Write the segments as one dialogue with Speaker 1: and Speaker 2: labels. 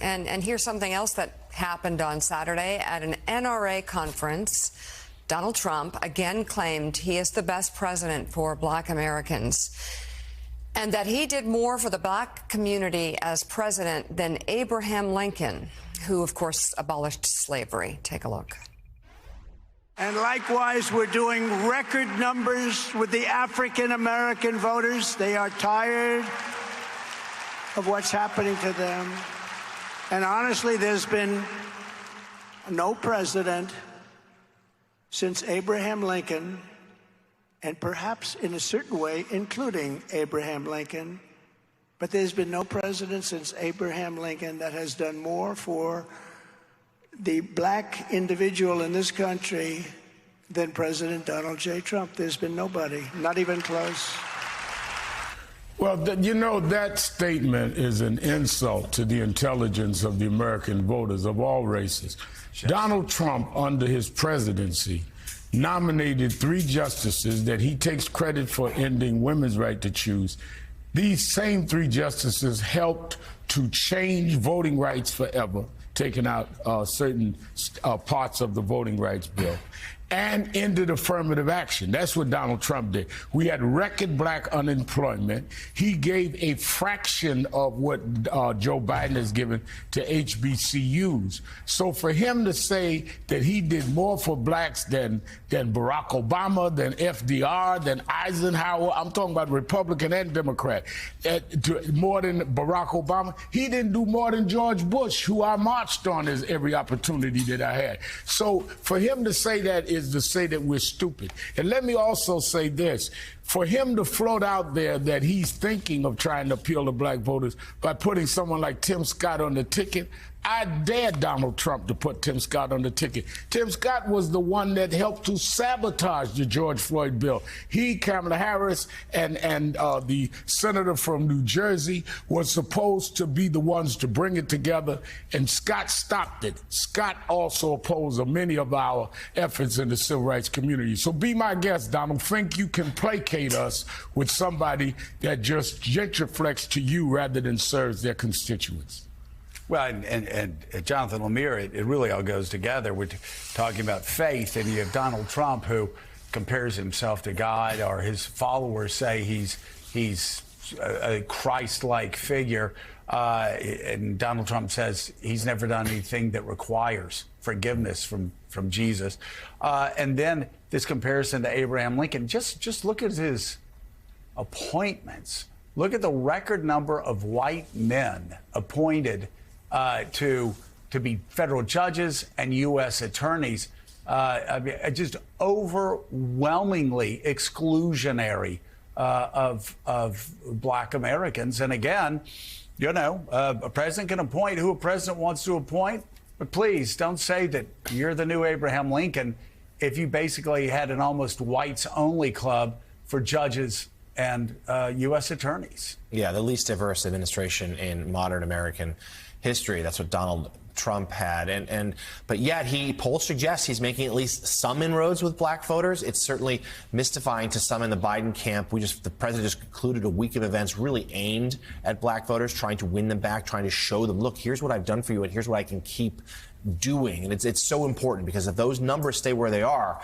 Speaker 1: And here's something else that happened on Saturday at an NRA conference. Donald Trump again claimed he is the best president for Black Americans and that he did more for the Black community as president than Abraham Lincoln, who, of course, abolished slavery. Take a look.
Speaker 2: And likewise, we're doing record numbers with the African-American voters. They are tired of what's happening to them. And honestly, there's been no president since Abraham Lincoln, and perhaps in a certain way, including Abraham Lincoln, but there's been no president since Abraham Lincoln that has done more for the Black individual in this country than President Donald J. Trump. There's been nobody, not even close.
Speaker 3: Well, you know, that statement is an insult to the intelligence of the American voters of all races. Yes. Donald Trump, under his presidency, nominated 3 justices that he takes credit for ending women's right to choose. These same 3 justices helped to change voting rights forever, taking out certain parts of the voting rights bill, and ended affirmative action. That's what Donald Trump did. We had record Black unemployment. He gave a fraction of what Joe Biden has given to HBCUs. So for him to say that he did more for Blacks than Barack Obama, than FDR, than Eisenhower, I'm talking about Republican and Democrat, more than Barack Obama, he didn't do more than George Bush, who I marched on as every opportunity that I had. So for him to say that is to say that we're stupid. And let me also say this. For him to float out there that he's thinking of trying to appeal to Black voters by putting someone like Tim Scott on the ticket, I dare Donald Trump to put Tim Scott on the ticket. Tim Scott was the one that helped to sabotage the George Floyd bill. He, Kamala Harris, and the senator from New Jersey were supposed to be the ones to bring it together, and Scott stopped it. Scott also opposed many of our efforts in the civil rights community. So be my guest, Donald. Think you can placate us with somebody that just genuflects to you rather than serves their constituents?
Speaker 4: Well, and Jonathan Lemire, it really all goes together. We're talking about faith, and you have Donald Trump, who compares himself to God, or his followers say he's a Christ-like figure, and Donald Trump says he's never done anything that requires forgiveness from Jesus. And then this comparison to Abraham Lincoln. Just look at his appointments. Look at the record number of white men appointed to be federal judges and U.S. attorneys. I mean, just overwhelmingly exclusionary of Black Americans. And again, you know, a president can appoint who a president wants to appoint, but please don't say that you're the new Abraham Lincoln if you basically had an almost whites-only club for judges and U.S. attorneys.
Speaker 5: Yeah, the least diverse administration in modern American history. That's what Donald Trump had. But yet polls suggest he's making at least some inroads with Black voters. It's certainly mystifying to some in the Biden camp. The president just concluded a week of events really aimed at Black voters, trying to win them back, trying to show them, look, here's what I've done for you and here's what I can keep doing. And it's so important, because if those numbers stay where they are,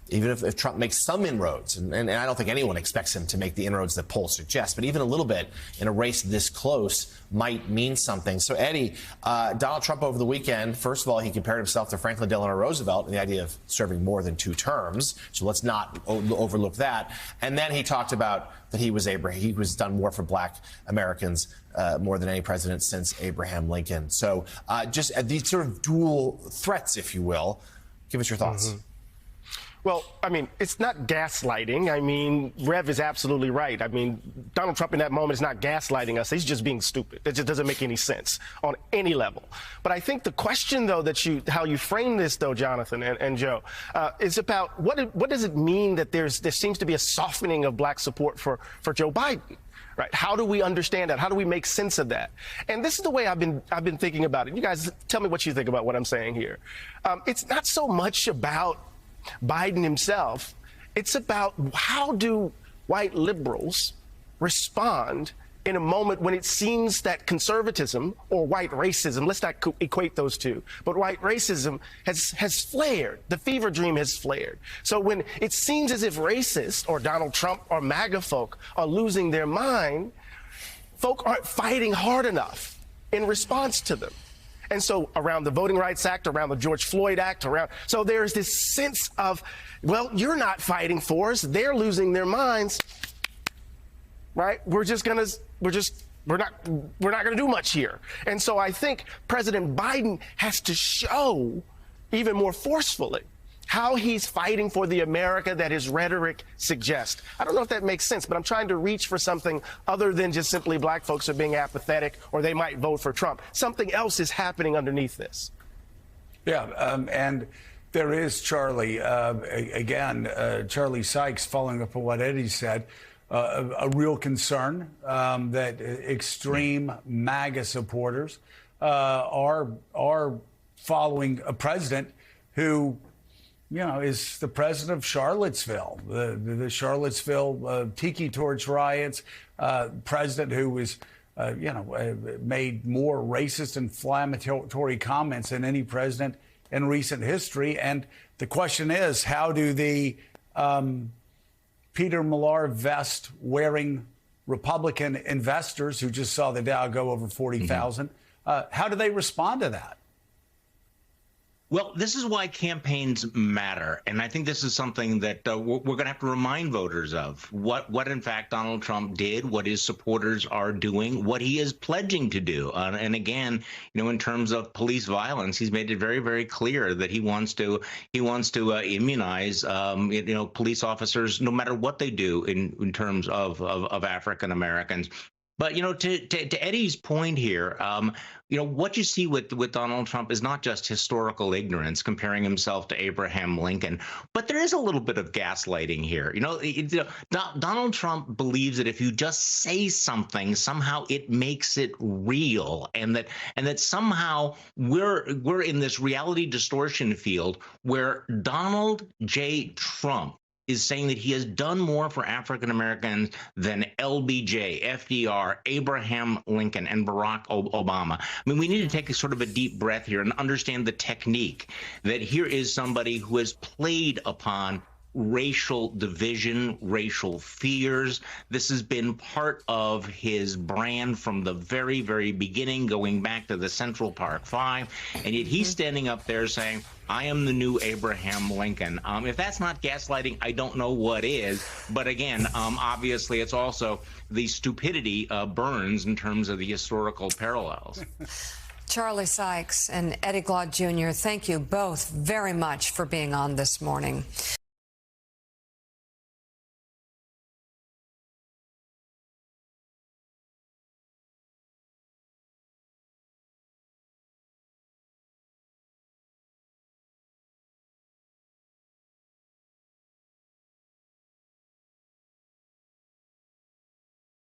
Speaker 5: even if Trump makes some inroads, and I don't think anyone expects him to make the inroads that polls suggest, but even a little bit in a race this close might mean something. So, Eddie, Donald Trump over the weekend, first of all, he compared himself to Franklin Delano Roosevelt and the idea of serving more than 2 terms. So let's not overlook that. And then he talked about that he was done more for Black Americans more than any president since Abraham Lincoln. So just these sort of dual threats, if you will. Give us your thoughts.
Speaker 6: Mm-hmm. Well, I mean, it's not gaslighting. I mean, Rev is absolutely right. I mean, Donald Trump in that moment is not gaslighting us. He's just being stupid. It just doesn't make any sense on any level. But I think the question, though, how you frame this, though, Jonathan and Joe, is about what does it mean that there seems to be a softening of Black support for Joe Biden? Right? How do we understand that? How do we make sense of that? And this is the way I've been thinking about it. You guys tell me what you think about what I'm saying here. It's not so much about Biden himself. It's about how do white liberals respond in a moment when it seems that conservatism or white racism, let's not equate those two, but white racism has flared. The fever dream has flared. So when it seems as if racists or Donald Trump or MAGA folk are losing their mind, folk aren't fighting hard enough in response to them. And so around the Voting Rights Act, around the George Floyd Act, so there's this sense of, well, you're not fighting for us. They're losing their minds. Right? We're not going to do much here. And so I think President Biden has to show even more forcefully how he's fighting for the America that his rhetoric suggests. I don't know if that makes sense, but I'm trying to reach for something other than just simply black folks are being apathetic or they might vote for Trump. Something else is happening underneath this.
Speaker 4: Yeah, and there is, Charlie, Charlie Sykes, following up on what Eddie said, a real concern that extreme MAGA supporters are following a president who, is the president of Charlottesville, the Charlottesville Tiki Torch riots, president who was, made more racist, inflammatory comments than any president in recent history. And the question is, how do the Peter Millar vest wearing Republican investors who just saw the Dow go over 40,000, how do they respond to that?
Speaker 7: Well, this is why campaigns matter. And I think this is something that we're going to have to remind voters of. What in fact, Donald Trump did, what his supporters are doing, what he is pledging to do. And again, in terms of police violence, he's made it very, very clear that he wants to immunize, police officers, no matter what they do in terms of African Americans. But, to Eddie's point here, what you see with Donald Trump is not just historical ignorance, comparing himself to Abraham Lincoln, but there is a little bit of gaslighting here. Donald Trump believes that if you just say something, somehow it makes it real, and that somehow we're in this reality distortion field where Donald J. Trump is saying that he has done more for African Americans than LBJ, FDR, Abraham Lincoln, and Barack Obama. I mean, we need to take a sort of a deep breath here and understand the technique that here is somebody who has played upon racial division, racial fears. This has been part of his brand from the very, very beginning, going back to the Central Park Five. And yet he's standing up there saying, I am the new Abraham Lincoln. If that's not gaslighting, I don't know what is. But again, obviously, it's also the stupidity burns in terms of the historical parallels.
Speaker 1: Charlie Sykes and Eddie Glaude Jr., thank you both very much for being on this morning.